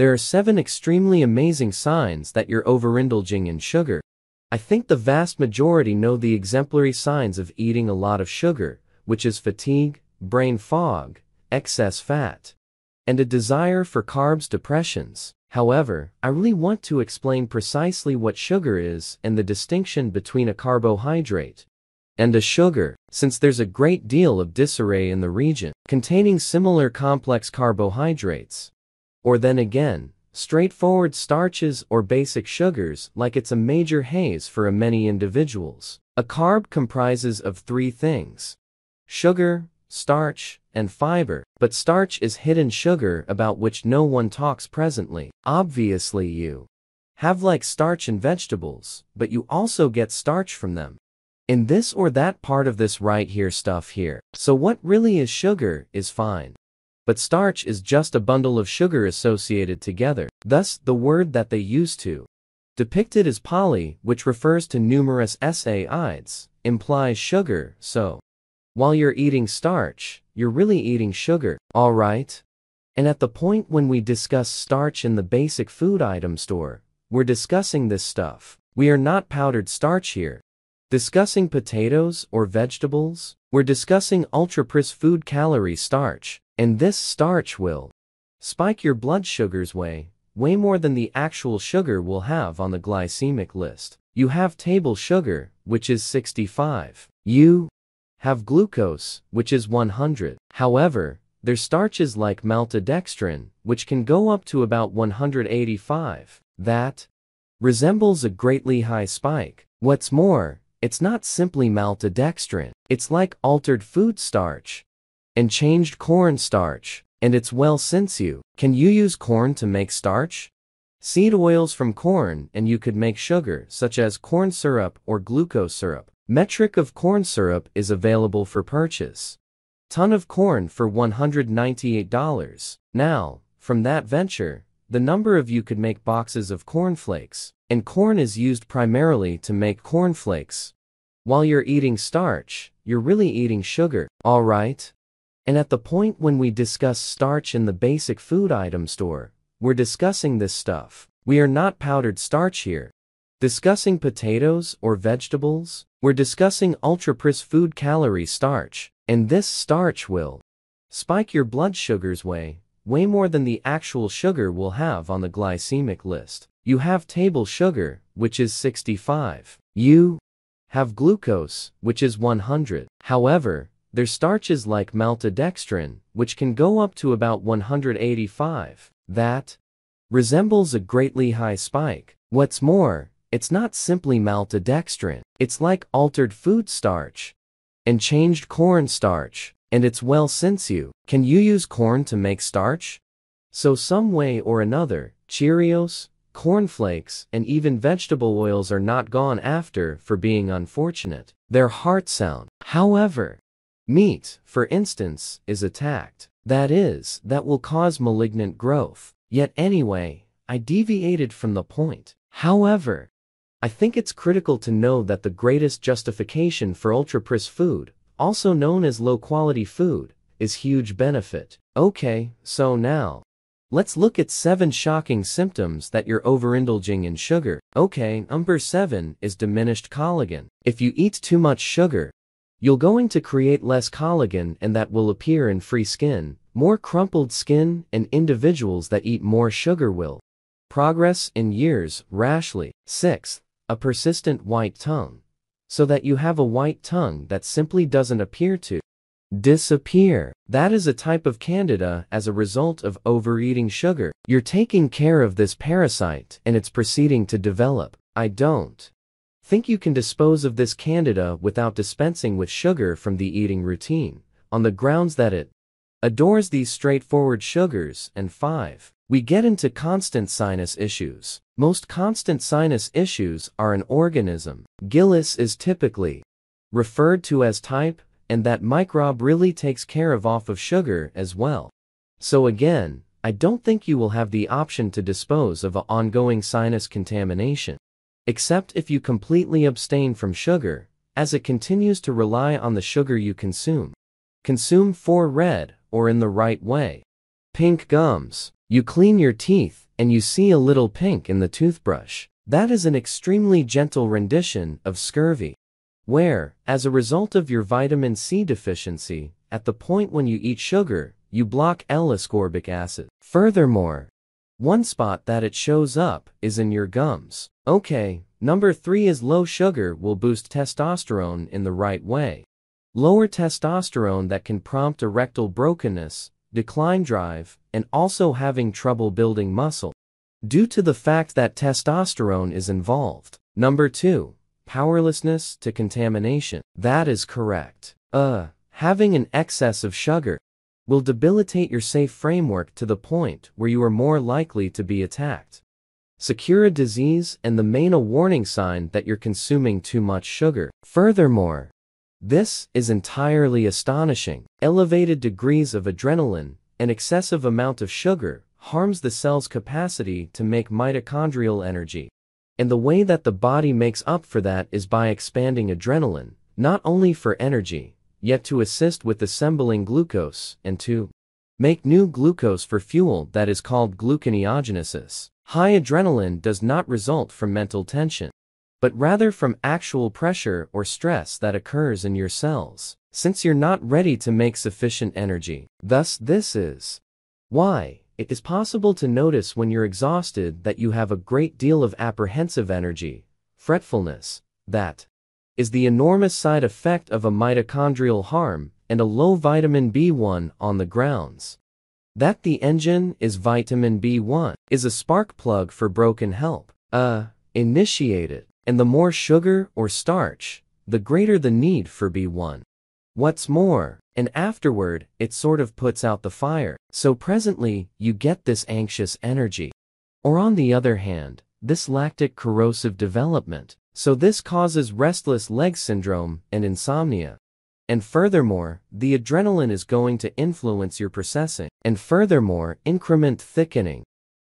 There are 7 extremely amazing signs that you're overindulging in sugar. I think the vast majority know the exemplary signs of eating a lot of sugar, which is fatigue, brain fog, excess fat, and a desire for carbs depressions. However, I really want to explain precisely what sugar is and the distinction between a carbohydrate and a sugar, since there's a great deal of disarray in the region containing similar complex carbohydrates. Or then again, straightforward starches or basic sugars, like it's a major haze for many individuals. A carb comprises of 3 things: sugar, starch, and fiber. But starch is hidden sugar about which no one talks presently. Obviously you have like starch in vegetables, but you also get starch from them in this or that part of this right here stuff here. So what really is sugar is fine, but starch is just a bundle of sugar associated together. Thus, the word that they use to depict it as poly, which refers to numerous saccharides, implies sugar. So while you're eating starch, you're really eating sugar, alright? And at the point when we discuss starch in the basic food item store, we're discussing this stuff. We are not powdered starch here. Discussing potatoes or vegetables, we're discussing ultra-processed food calorie starch, and this starch will spike your blood sugars way more than the actual sugar will have on the glycemic list. You have table sugar, which is 65. You have glucose, which is 100. However, there's starches like maltodextrin, which can go up to about 185. That resembles a greatly high spike. What's more, it's not simply maltodextrin. It's like altered food starch and changed corn starch, and it's well since you can use corn to make starch? Seed oils from corn, and you could make sugar, such as corn syrup or glucose syrup. Metric of corn syrup is available for purchase. Ton of corn for $198. Now, from that venture, the number of you could make boxes of cornflakes, and corn is used primarily to make cornflakes. While you're eating starch, you're really eating sugar, alright? And at the point when we discuss starch in the basic food item store, we're discussing this stuff. We are not powdered starch here. Discussing potatoes or vegetables, we're discussing ultra-processed food calorie starch, and this starch will spike your blood sugars way more than the actual sugar will have on the glycemic list. You have table sugar, which is 65. You have glucose, which is 100. However, there's starches like maltodextrin, which can go up to about 185. That resembles a greatly high spike. What's more, it's not simply maltodextrin. It's like altered food starch and changed corn starch, and it's well since you can use corn to make starch? So some way or another, Cheerios, cornflakes, and even vegetable oils are not gone after for being unfortunate. They're heart sound. However, meat, for instance, is attacked. That will cause malignant growth. Yet anyway, I deviated from the point. However, I think it's critical to know that the greatest justification for ultra-processed food, also known as low-quality food, is huge benefit. Okay, so now, let's look at 7 shocking symptoms that you're overindulging in sugar. Okay, number 7 is diminished collagen. If you eat too much sugar, you're going to create less collagen, and that will appear in free skin, more crumpled skin, and individuals that eat more sugar will progress in years rashly. 6. A persistent white tongue. So that you have a white tongue that simply doesn't appear to disappear. That is a type of Candida as a result of overeating sugar. You're taking care of this parasite and it's proceeding to develop. I don't think you can dispose of this Candida without dispensing with sugar from the eating routine, on the grounds that it adores these straightforward sugars. And 5. We get into constant sinus issues. Most constant sinus issues are an organism. Gillis is typically referred to as type, and that microbe really takes care of off of sugar as well. So again, I don't think you will have the option to dispose of an ongoing sinus contamination, except if you completely abstain from sugar, as it continues to rely on the sugar you consume. Consume 4 red, or in the right way, pink gums. You clean your teeth, and you see a little pink in the toothbrush. That is an extremely gentle rendition of scurvy, where, as a result of your vitamin C deficiency, at the point when you eat sugar, you block L-ascorbic acid. Furthermore, one spot that it shows up is in your gums. Okay, number 3 is low sugar will boost testosterone in the right way. Lower testosterone that can prompt erectile brokenness, decline drive, and also having trouble building muscle, due to the fact that testosterone is involved. Number 2, powerlessness to contamination. That is correct. Having an excess of sugar will debilitate your safe framework to the point where you are more likely to be attacked, secure a disease, and the main warning sign that you're consuming too much sugar. Furthermore, this is entirely astonishing. Elevated degrees of adrenaline, an excessive amount of sugar, harms the cell's capacity to make mitochondrial energy. And the way that the body makes up for that is by expanding adrenaline, not only for energy, yet to assist with assembling glucose and to make new glucose for fuel that is called gluconeogenesis. High adrenaline does not result from mental tension, but rather from actual pressure or stress that occurs in your cells, since you're not ready to make sufficient energy. Thus, this is why it is possible to notice when you're exhausted that you have a great deal of apprehensive energy, fretfulness, that is the enormous side effect of a mitochondrial harm, and a low vitamin B1 on the grounds that the engine is vitamin B1 is a spark plug for broken help. Initiated. And the more sugar or starch, the greater the need for B1. What's more, and afterward, it sort of puts out the fire. So presently, you get this anxious energy. Or on the other hand, this lactic corrosive development. So this causes restless leg syndrome and insomnia. And furthermore, the adrenaline is going to influence your processing. And furthermore, increment thickening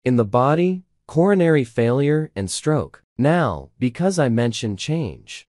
in the body, coronary failure, and stroke. Now, because I mentioned change,